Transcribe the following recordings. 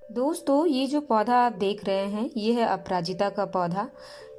दोस्तों, ये जो पौधा आप देख रहे हैं ये है अपराजिता का पौधा।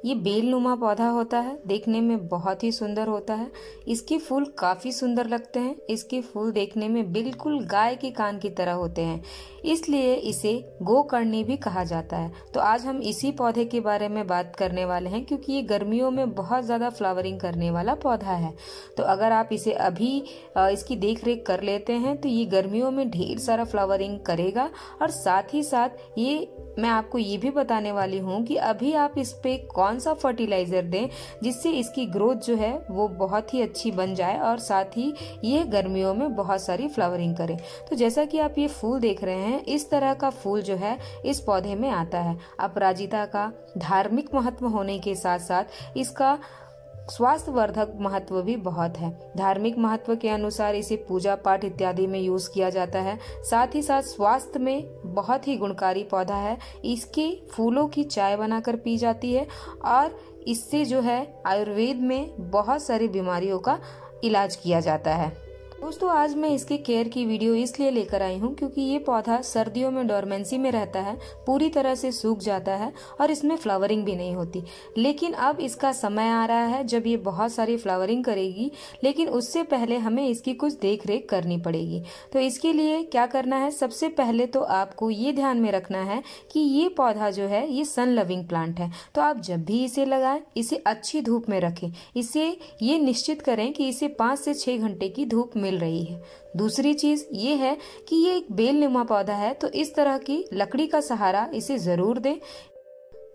ये बेलनुमा पौधा होता है, देखने में बहुत ही सुंदर होता है। इसके फूल काफी सुंदर लगते हैं। इसके फूल देखने में बिल्कुल गाय के कान की तरह होते हैं, इसलिए इसे गोकर्णी भी कहा जाता है। तो आज हम इसी पौधे के बारे में बात करने वाले हैं, क्योंकि ये गर्मियों में बहुत ज्यादा फ्लावरिंग करने वाला पौधा है। तो अगर आप इसे अभी इसकी देख रेख कर लेते हैं तो ये गर्मियों में ढेर सारा फ्लावरिंग करेगा। और साथ ही साथ ये मैं आपको ये भी बताने वाली हूँ कि अभी आप इस पे कौन सा फर्टिलाइजर दें जिससे इसकी ग्रोथ जो है वो बहुत ही अच्छी बन जाए और साथ ही ये गर्मियों में बहुत सारी फ्लावरिंग करे। तो जैसा कि आप ये फूल देख रहे हैं, इस तरह का फूल जो है इस पौधे में आता है। अपराजिता का धार्मिक महत्व होने के साथ साथ इसका स्वास्थ्यवर्धक महत्व भी बहुत है। धार्मिक महत्व के अनुसार इसे पूजा पाठ इत्यादि में यूज किया जाता है। साथ ही साथ स्वास्थ्य में बहुत ही गुणकारी पौधा है। इसके फूलों की चाय बनाकर पी जाती है और इससे जो है आयुर्वेद में बहुत सारी बीमारियों का इलाज किया जाता है। दोस्तों, आज मैं इसके केयर की वीडियो इसलिए लेकर आई हूँ क्योंकि ये पौधा सर्दियों में डोरमेंसी में रहता है, पूरी तरह से सूख जाता है और इसमें फ्लावरिंग भी नहीं होती। लेकिन अब इसका समय आ रहा है जब ये बहुत सारी फ्लावरिंग करेगी, लेकिन उससे पहले हमें इसकी कुछ देख रेख करनी पड़ेगी। तो इसके लिए क्या करना है, सबसे पहले तो आपको ये ध्यान में रखना है कि ये पौधा जो है ये सन लविंग प्लांट है। तो आप जब भी इसे लगाएं, इसे अच्छी धूप में रखें। इसे ये निश्चित करें कि इसे 5 से 6 घंटे की धूप मिल रही है। दूसरी चीज ये है कि ये एक बेलनुमा पौधा है, तो इस तरह की लकड़ी का सहारा इसे जरूर दें।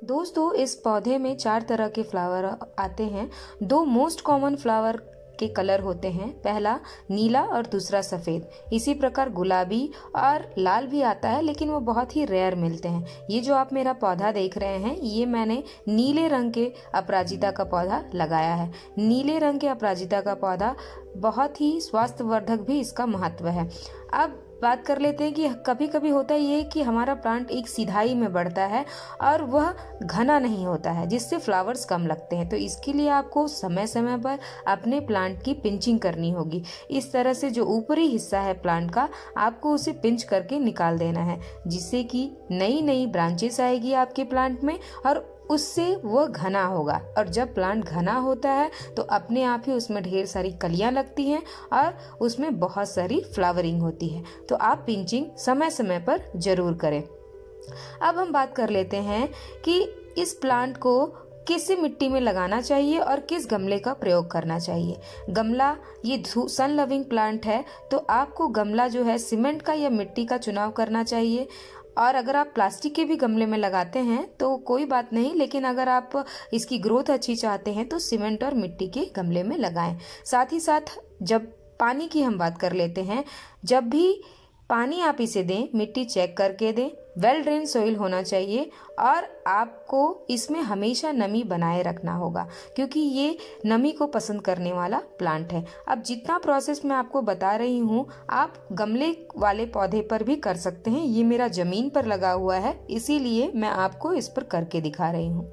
दोस्तों, इस पौधे में 4 तरह के फ्लावर आते हैं। 2 मोस्ट कॉमन फ्लावर के कलर होते हैं, पहला नीला और दूसरा सफेद। इसी प्रकार गुलाबी और लाल भी आता है, लेकिन वो बहुत ही रेयर मिलते हैं। ये जो आप मेरा पौधा देख रहे हैं, ये मैंने नीले रंग के अपराजिता का पौधा लगाया है। नीले रंग के अपराजिता का पौधा बहुत ही स्वास्थ्यवर्धक भी इसका महत्व है। अब बात कर लेते हैं कि कभी कभी होता ये कि हमारा प्लांट एक सीधाई में बढ़ता है और वह घना नहीं होता है, जिससे फ्लावर्स कम लगते हैं। तो इसके लिए आपको समय समय पर अपने प्लांट की पिंचिंग करनी होगी। इस तरह से जो ऊपरी हिस्सा है प्लांट का, आपको उसे पिंच करके निकाल देना है, जिससे कि नई नई ब्रांचेस आएगी आपके प्लांट में और उससे वह घना होगा। और जब प्लांट घना होता है तो अपने आप ही उसमें ढेर सारी कलियां लगती हैं और उसमें बहुत सारी फ्लावरिंग होती है। तो आप पिंचिंग समय समय पर जरूर करें। अब हम बात कर लेते हैं कि इस प्लांट को किस मिट्टी में लगाना चाहिए और किस गमले का प्रयोग करना चाहिए। गमला, ये सन लविंग प्लांट है, तो आपको गमला जो है सीमेंट का या मिट्टी का चुनाव करना चाहिए। और अगर आप प्लास्टिक के भी गमले में लगाते हैं तो कोई बात नहीं, लेकिन अगर आप इसकी ग्रोथ अच्छी चाहते हैं तो सीमेंट और मिट्टी के गमले में लगाएं। साथ ही साथ जब पानी की हम बात कर लेते हैं, जब भी पानी आप इसे दें, मिट्टी चेक करके दें। वेल ड्रेन सोइल होना चाहिए और आपको इसमें हमेशा नमी बनाए रखना होगा, क्योंकि ये नमी को पसंद करने वाला प्लांट है। अब जितना प्रोसेस मैं आपको बता रही हूँ, आप गमले वाले पौधे पर भी कर सकते हैं। ये मेरा जमीन पर लगा हुआ है, इसीलिए मैं आपको इस पर करके दिखा रही हूँ।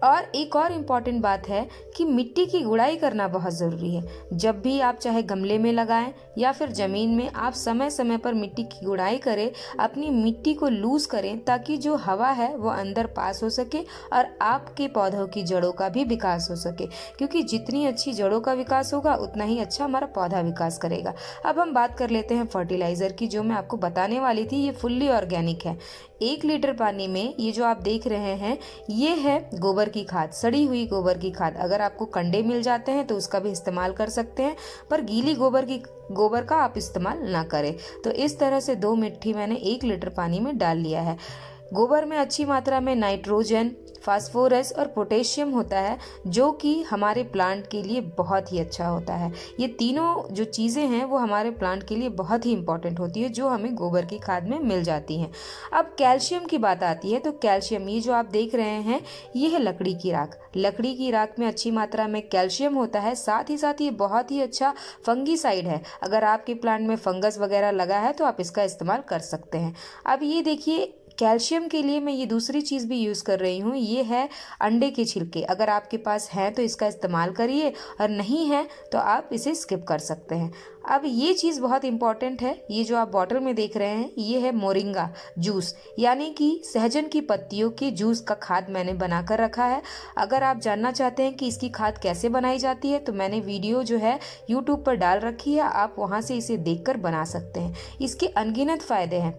और एक और इम्पॉर्टेंट बात है कि मिट्टी की गुड़ाई करना बहुत ज़रूरी है। जब भी आप चाहे गमले में लगाएं या फिर ज़मीन में, आप समय समय पर मिट्टी की गुड़ाई करें, अपनी मिट्टी को लूज करें ताकि जो हवा है वो अंदर पास हो सके और आपके पौधों की जड़ों का भी विकास हो सके, क्योंकि जितनी अच्छी जड़ों का विकास होगा उतना ही अच्छा हमारा पौधा विकास करेगा। अब हम बात कर लेते हैं फर्टिलाइज़र की, जो मैं आपको बताने वाली थी। ये फुल्ली ऑर्गेनिक है। 1 लीटर पानी में ये जो आप देख रहे हैं, ये है गोबर की खाद, सड़ी हुई गोबर की खाद। अगर आपको कंडे मिल जाते हैं तो उसका भी इस्तेमाल कर सकते हैं, पर गीली गोबर का आप इस्तेमाल ना करें। तो इस तरह से 2 मुट्ठी मैंने 1 लीटर पानी में डाल लिया है। गोबर में अच्छी मात्रा में नाइट्रोजन, फास्फोरस और पोटेशियम होता है, जो कि हमारे प्लांट के लिए बहुत ही अच्छा होता है। ये तीनों जो चीज़ें हैं वो हमारे प्लांट के लिए बहुत ही इंपॉर्टेंट होती है, जो हमें गोबर की खाद में मिल जाती हैं। अब कैल्शियम की बात आती है, तो कैल्शियम, ये जो आप देख रहे हैं, ये है लकड़ी की राख। लकड़ी की राख में अच्छी मात्रा में कैल्शियम होता है। साथ ही साथ ये बहुत ही अच्छा फंगीसाइड है। अगर आपके प्लांट में फंगस वगैरह लगा है तो आप इसका इस्तेमाल कर सकते हैं। अब ये देखिए कैल्शियम के लिए मैं ये दूसरी चीज़ भी यूज़ कर रही हूँ, ये है अंडे के छिलके। अगर आपके पास है तो इसका इस्तेमाल करिए, और नहीं है तो आप इसे स्किप कर सकते हैं। अब ये चीज़ बहुत इंपॉर्टेंट है, ये जो आप बॉटल में देख रहे हैं ये है मोरिंगा जूस, यानी कि सहजन की पत्तियों के जूस का खाद मैंने बनाकर रखा है। अगर आप जानना चाहते हैं कि इसकी खाद कैसे बनाई जाती है तो मैंने वीडियो जो है यूट्यूब पर डाल रखी है, आप वहाँ से इसे देखकर बना सकते हैं। इसके अनगिनत फ़ायदे हैं,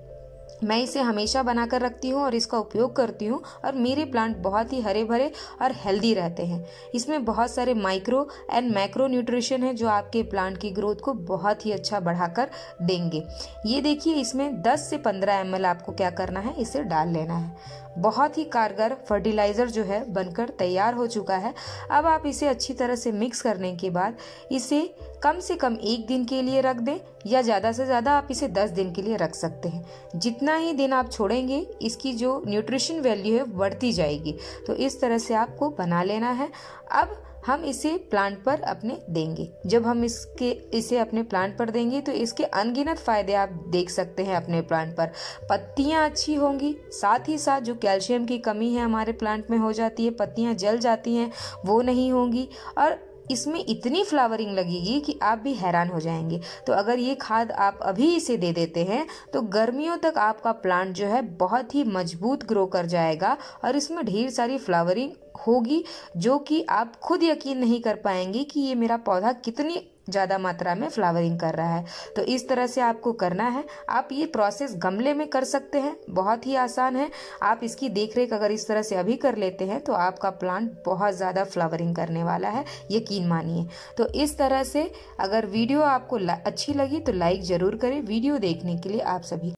मैं इसे हमेशा बनाकर रखती हूँ और इसका उपयोग करती हूँ, और मेरे प्लांट बहुत ही हरे भरे और हेल्दी रहते हैं। इसमें बहुत सारे माइक्रो एंड मैक्रो न्यूट्रिशन है जो आपके प्लांट की ग्रोथ को बहुत ही अच्छा बढ़ाकर देंगे। ये देखिए, इसमें 10 से 15 ml आपको क्या करना है, इसे डाल लेना है। बहुत ही कारगर फर्टिलाइज़र जो है बनकर तैयार हो चुका है। अब आप इसे अच्छी तरह से मिक्स करने के बाद इसे कम से कम 1 दिन के लिए रख दें, या ज़्यादा से ज़्यादा आप इसे 10 दिन के लिए रख सकते हैं। जितना ही दिन आप छोड़ेंगे इसकी जो न्यूट्रिशन वैल्यू है बढ़ती जाएगी। तो इस तरह से आपको बना लेना है। अब हम इसे प्लांट पर अपने देंगे। जब हम इसे अपने प्लांट पर देंगे तो इसके अनगिनत फायदे आप देख सकते हैं अपने प्लांट पर। पत्तियां अच्छी होंगी, साथ ही साथ जो कैल्शियम की कमी है हमारे प्लांट में हो जाती है, पत्तियां जल जाती हैं, वो नहीं होंगी, और इसमें इतनी फ्लावरिंग लगेगी कि आप भी हैरान हो जाएंगे। तो अगर ये खाद आप अभी इसे दे देते हैं तो गर्मियों तक आपका प्लांट जो है बहुत ही मजबूत ग्रो कर जाएगा, और इसमें ढेर सारी फ्लावरिंग होगी जो कि आप खुद यकीन नहीं कर पाएंगे कि ये मेरा पौधा कितनी ज़्यादा मात्रा में फ्लावरिंग कर रहा है। तो इस तरह से आपको करना है। आप ये प्रोसेस गमले में कर सकते हैं, बहुत ही आसान है। आप इसकी देखरेख अगर इस तरह से अभी कर लेते हैं तो आपका प्लांट बहुत ज़्यादा फ्लावरिंग करने वाला है, यकीन मानिए। तो इस तरह से अगर वीडियो आपको अच्छी लगी तो लाइक ज़रूर करें। वीडियो देखने के लिए आप सभी